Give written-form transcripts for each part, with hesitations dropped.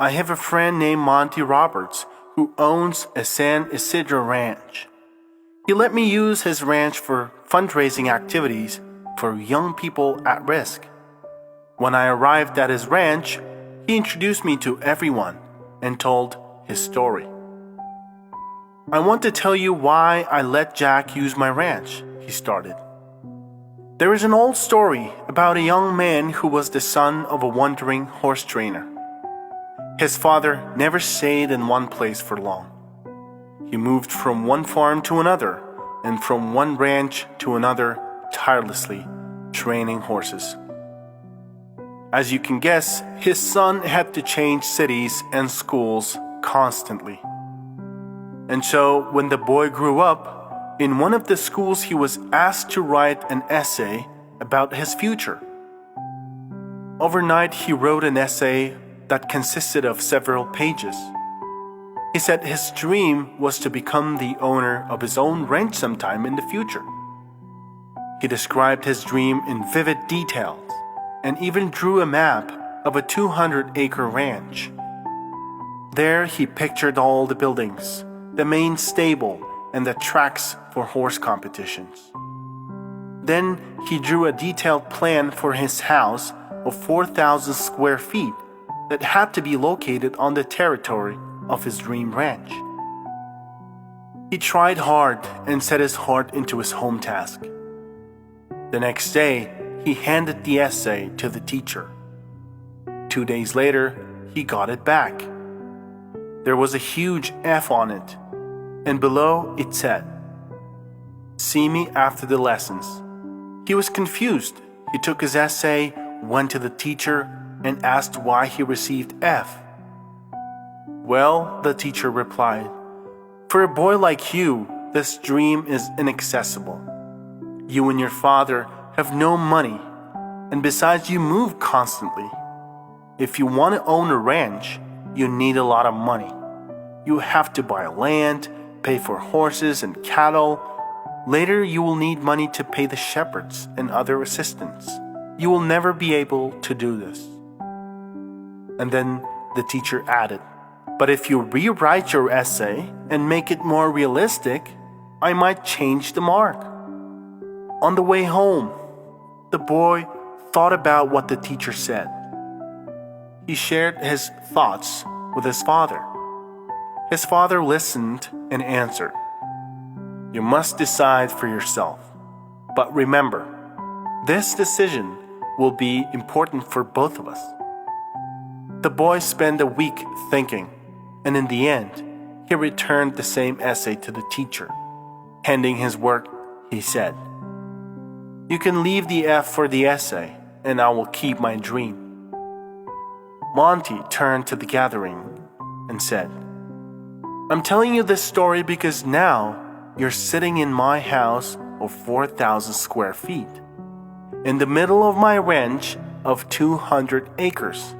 I have a friend named Monty Roberts who owns a San Isidro ranch. He let me use his ranch for fundraising activities for young people at risk. When I arrived at his ranch, he introduced me to everyone and told his story. I want to tell you why I let Jack use my ranch, he started. There is an old story about a young man who was the son of a wandering horse trainer. His father never stayed in one place for long. He moved from one farm to another and from one ranch to another tirelessly, training horses. As you can guess, his son had to change cities and schools constantly. And so, when the boy grew up, in one of the schools he was asked to write an essay about his future. Overnight, he wrote an essay that consisted of several pages. He said his dream was to become the owner of his own ranch sometime in the future. He described his dream in vivid details and even drew a map of a 200-acre ranch. There he pictured all the buildings, the main stable, and the tracks for horse competitions. Then he drew a detailed plan for his house of 4,000 square feet that had to be located on the territory of his dream ranch. He tried hard and set his heart into his home task. The next day, he handed the essay to the teacher. 2 days later, he got it back. There was a huge F on it, and below it said, "See me after the lessons." He was confused. He took his essay, went to the teacher, and asked why he received F. "Well," the teacher replied, "for a boy like you, this dream is inaccessible. You and your father have no money, and besides you move constantly. If you want to own a ranch, you need a lot of money. You have to buy land, pay for horses and cattle. Later you will need money to pay the shepherds and other assistants. You will never be able to do this." And then the teacher added, "But if you rewrite your essay and make it more realistic, I might change the mark." On the way home, the boy thought about what the teacher said. He shared his thoughts with his father. His father listened and answered, "You must decide for yourself. But remember, this decision will be important for both of us." The boy spent a week thinking, and in the end, he returned the same essay to the teacher. Handing his work, he said, "You can leave the F for the essay, and I will keep my dream." Monty turned to the gathering and said, "I'm telling you this story because now you're sitting in my house of 4,000 square feet, in the middle of my ranch of 200 acres,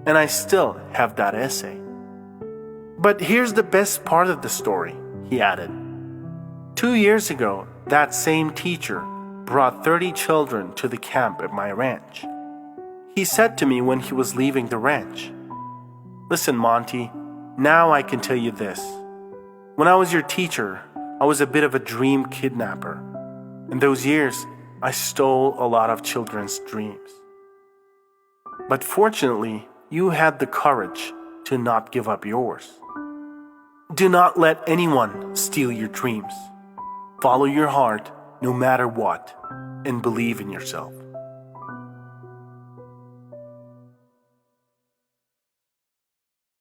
and I still have that essay. But here's the best part of the story," he added. 2 years ago, that same teacher brought 30 children to the camp at my ranch. He said to me when he was leaving the ranch, "Listen, Monty, now I can tell you this. When I was your teacher, I was a bit of a dream kidnapper. In those years, I stole a lot of children's dreams. But fortunately, you had the courage to not give up yours. Do not let anyone steal your dreams. Follow your heart no matter what, and believe in yourself."